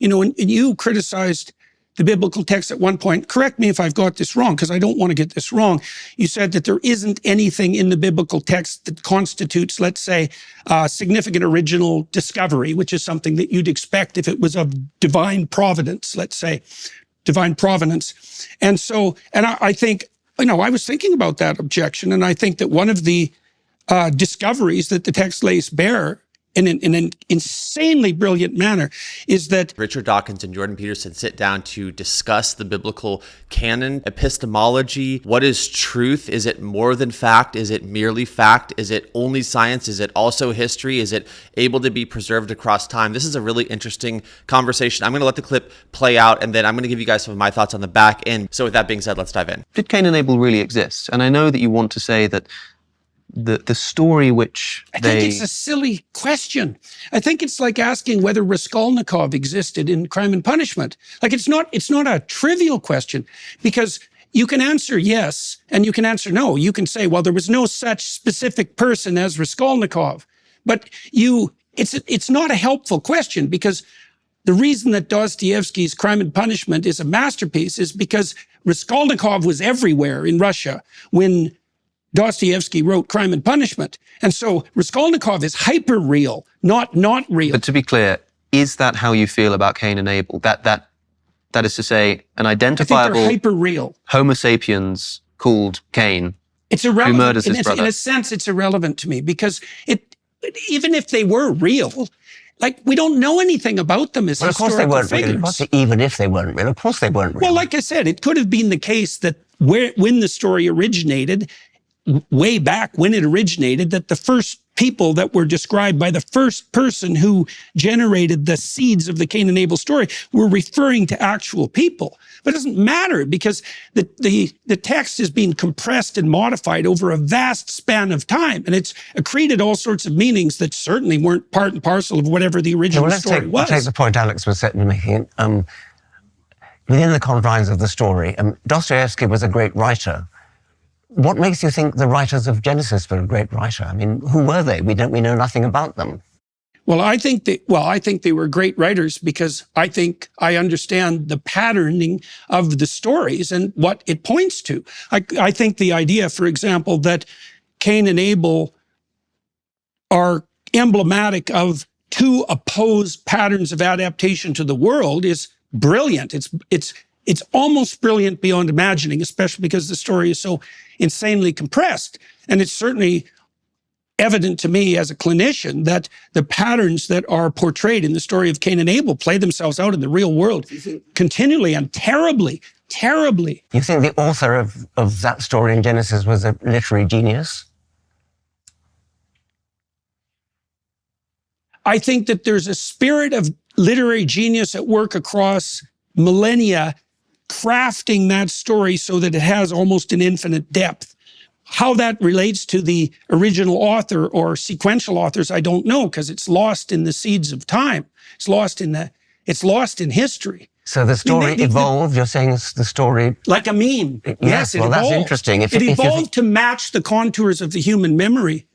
And you criticized the biblical text at one point. Correct me if I've got this wrong, because I don't want to get this wrong. You said that there isn't anything in the biblical text that constitutes, let's say, significant original discovery, which is something that you'd expect if it was of divine providence, let's say, divine providence. And I think, I was thinking about that objection, and I think that one of the discoveries that the text lays bare in an insanely brilliant manner is that Richard Dawkins and Jordan Peterson sit down to discuss the biblical canon, epistemology. What is truth? Is it more than fact? Is it merely fact? Is it only science? Is it also history? Is it able to be preserved across time? This is a really interesting conversation. I'm going to let the clip play out, and then I'm going to give you guys some of my thoughts on the back end. So with that being said, let's dive in. Did Cain and Abel really exist? And I know that you want to say that the story which I think it's a silly question. I think it's like asking whether Raskolnikov existed in Crime and Punishment. Like, it's not a trivial question, because you can answer yes and you can answer no. You can say, well, there was no such specific person as Raskolnikov. But it's not a helpful question, because the reason that Dostoevsky's Crime and Punishment is a masterpiece is because Raskolnikov was everywhere in Russia when Dostoevsky wrote Crime and Punishment. And so Raskolnikov is hyper-real, not real. But to be clear, is that how you feel about Cain and Abel? That is to say, an identifiable hyper-real Homo sapiens called Cain, it's irrelevant. who murders his brother. In a sense, it's irrelevant to me, because even if they were real, like, we don't know anything about them as historical figures. Even if they weren't real, of course they weren't real. Well, like I said, it could have been the case that when the story originated, way back when it originated, that the first people that were described by the first person who generated the seeds of the Cain and Abel story were referring to actual people. But it doesn't matter, because the text is being compressed and modified over a vast span of time, and it's accreted all sorts of meanings that certainly weren't part and parcel of whatever the original story was. Let's take the point Alex was making. Within the confines of the story, Dostoevsky was a great writer. What makes you think the writers of Genesis were a great writer? I mean, who were they? We know nothing about them. Well, I think they were great writers because I think I understand the patterning of the stories and what it points to. I think the idea, for example, that Cain and Abel are emblematic of two opposed patterns of adaptation to the world is brilliant. It's almost brilliant beyond imagining, especially because the story is so insanely compressed. And it's certainly evident to me as a clinician that the patterns that are portrayed in the story of Cain and Abel play themselves out in the real world continually and terribly, terribly. You think the author of that story in Genesis was a literary genius? I think that there's a spirit of literary genius at work across millennia, crafting that story so that it has almost an infinite depth. How that relates to the original author or sequential authors, I don't know, because it's lost in the seeds of time. It's lost in history. So the story evolved. You're saying the story, like a meme. Yes, it well, evolved. That's interesting. It evolved to match the contours of the human memory.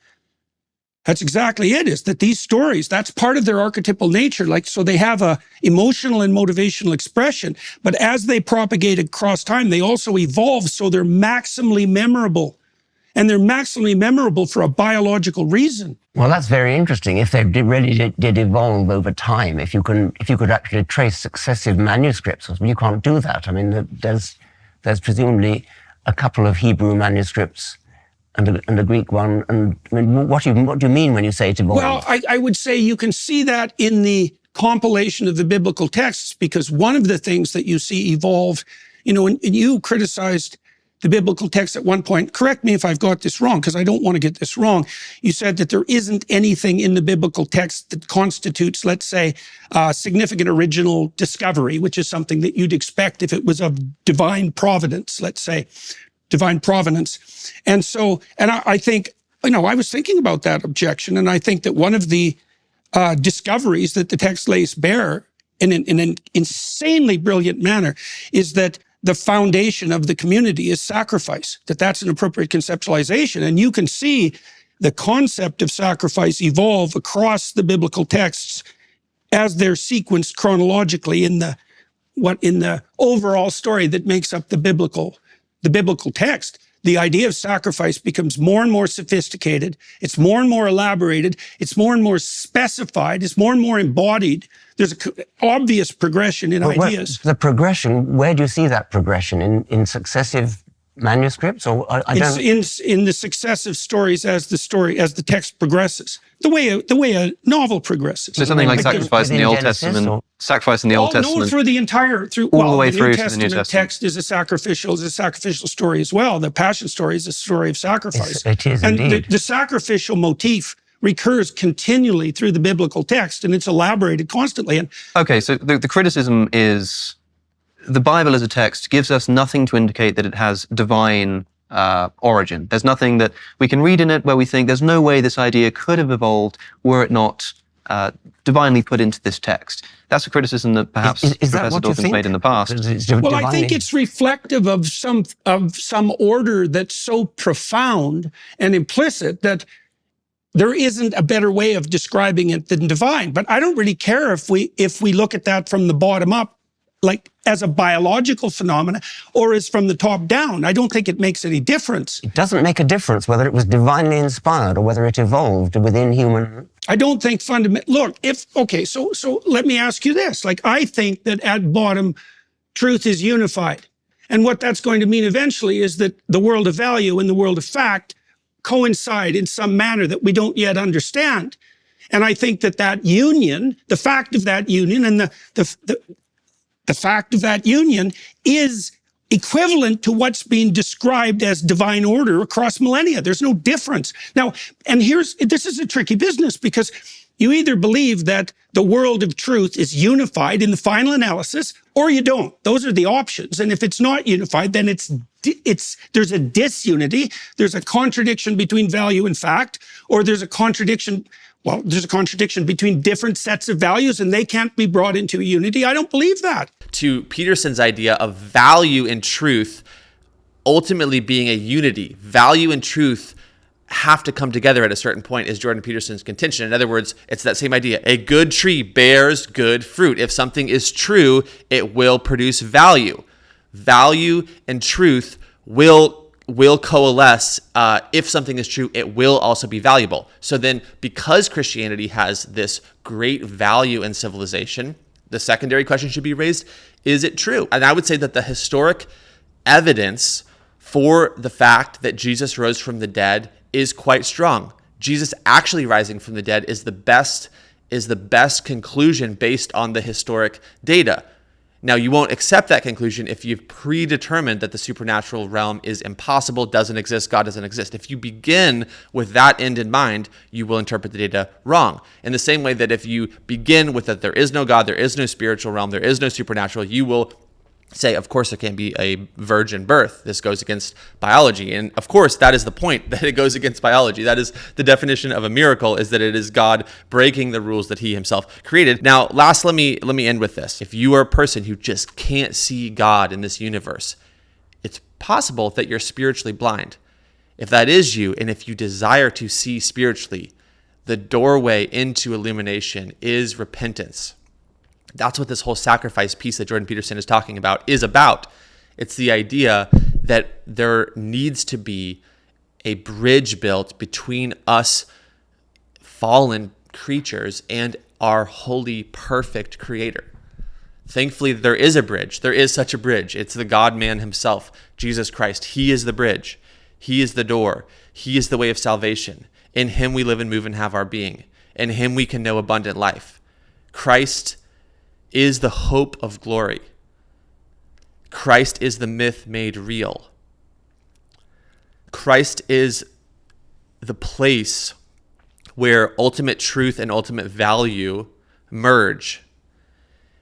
That's exactly it, is that these stories, that's part of their archetypal nature. Like, so they have a emotional and motivational expression, but as they propagate across time, they also evolve, so they're maximally memorable. And they're maximally memorable for a biological reason. Well, that's very interesting. If they really did evolve over time, if you could actually trace successive manuscripts, you can't do that. I mean, there's presumably a couple of Hebrew manuscripts and a Greek one. And I mean, what do you mean when you say it evolved? Well, I would say you can see that in the compilation of the biblical texts, because one of the things that you see evolve, and you criticized the biblical text at one point. Correct me if I've got this wrong, because I don't want to get this wrong. You said that there isn't anything in the biblical text that constitutes, let's say, significant original discovery, which is something that you'd expect if it was of divine providence, let's say, divine providence. And I think, I was thinking about that objection, and I think that one of the discoveries that the text lays bare in an insanely brilliant manner is that the foundation of the community is sacrifice, that's an appropriate conceptualization. And you can see the concept of sacrifice evolve across the biblical texts as they're sequenced chronologically in the overall story that makes up the biblical text. The idea of sacrifice becomes more and more sophisticated. It's more and more elaborated. It's more and more specified. It's more and more embodied. There's an obvious progression in ideas. The progression, where do you see that progression? In successive manuscripts? Or I don't... in the successive stories as the text progresses. The way a novel progresses. So something like sacrifice in the Old Genesis, Testament, or... sacrifice in the Old Testament. No, for the entire all the way through New to the New Testament. Text is a sacrificial story as well. The Passion story is a story of sacrifice. It is and indeed. The sacrificial motif recurs continually through the biblical text, and it's elaborated constantly. And okay, so the criticism is the Bible as a text gives us nothing to indicate that it has divine origin. There's nothing that we can read in it where we think there's no way this idea could have evolved were it not divinely put into this text. That's a criticism that perhaps Professor Dawkins made in the past. Well, I think it's reflective of some order that's so profound and implicit that there isn't a better way of describing it than divine. But I don't really care if we look at that from the bottom up, like as a biological phenomena, or as from the top down. I don't think it makes any difference. It doesn't make a difference whether it was divinely inspired or whether it evolved within human... I don't think look, so let me ask you this. Like, I think that at bottom, truth is unified. And what that's going to mean eventually is that the world of value and the world of fact coincide in some manner that we don't yet understand. And I think that union, the fact of that union and the fact of that union is equivalent to what's being described as divine order across millennia. There's no difference. Now, and this is a tricky business, because you either believe that the world of truth is unified in the final analysis, or you don't. Those are the options. And if it's not unified, then there's a disunity. There's a contradiction between value and fact, or there's a contradiction between different sets of values, and they can't be brought into unity. I don't believe that. To Peterson's idea of value and truth ultimately being a unity, value and truth have to come together at a certain point, is Jordan Peterson's contention. In other words, it's that same idea. A good tree bears good fruit. If something is true, it will produce value. Value and truth will coalesce. If something is true, it will also be valuable. So then, because Christianity has this great value in civilization, the secondary question should be raised, is it true? And I would say that the historic evidence for the fact that Jesus rose from the dead is quite strong. Jesus actually rising from the dead is the best conclusion based on the historic data. Now, you won't accept that conclusion if you've predetermined that the supernatural realm is impossible, doesn't exist, God doesn't exist. If you begin with that end in mind, you will interpret the data wrong. In the same way that if you begin with that there is no God, there is no spiritual realm, there is no supernatural, you will say, of course, there can't be a virgin birth. This goes against biology. And of course, that is the point, that it goes against biology. That is the definition of a miracle, is that it is God breaking the rules that he himself created. Now, last, let me end with this. If you are a person who just can't see God in this universe, it's possible that you're spiritually blind. If that is you, and if you desire to see spiritually, the doorway into illumination is repentance. That's what this whole sacrifice piece that Jordan Peterson is talking about is about. It's the idea that there needs to be a bridge built between us fallen creatures and our holy, perfect creator. Thankfully, there is a bridge. There is such a bridge. It's the God-man himself, Jesus Christ. He is the bridge. He is the door. He is the way of salvation. In him we live and move and have our being. In him we can know abundant life. Christ is the hope of glory. Christ is the myth made real. Christ is the place where ultimate truth and ultimate value merge,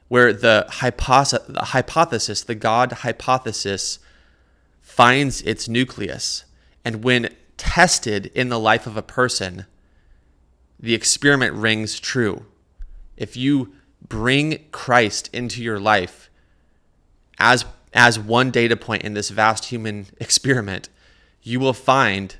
where the hypothesis, the God hypothesis, finds its nucleus. And when tested in the life of a person, the experiment rings true. If you bring Christ into your life as one data point in this vast human experiment, you will find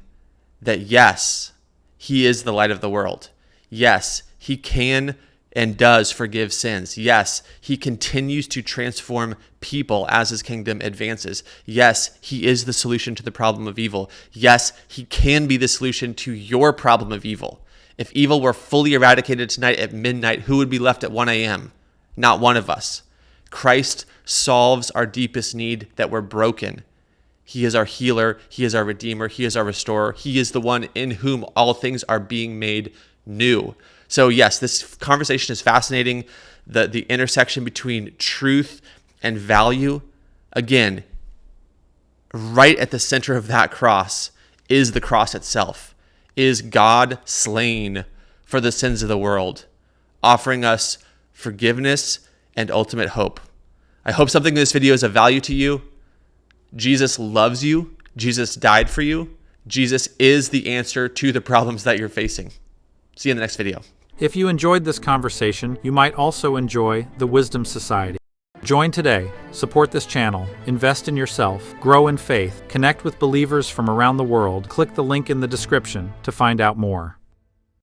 that yes, he is the light of the world. Yes, he can and does forgive sins. Yes, he continues to transform people as his kingdom advances. Yes, he is the solution to the problem of evil. Yes, he can be the solution to your problem of evil. If evil were fully eradicated tonight at midnight, who would be left at 1 a.m.? Not one of us. Christ solves our deepest need, that we're broken. He is our healer. He is our redeemer. He is our restorer. He is the one in whom all things are being made new. So yes, this conversation is fascinating. The intersection between truth and value. Again, right at the center of that cross is the cross itself. Is God slain for the sins of the world, offering us forgiveness and ultimate hope. I hope something in this video is of value to you. Jesus loves you. Jesus died for you. Jesus is the answer to the problems that you're facing. See you in the next video. If you enjoyed this conversation, you might also enjoy the Wisdom Society. Join today, support this channel, invest in yourself, grow in faith, connect with believers from around the world. Click the link in the description to find out more.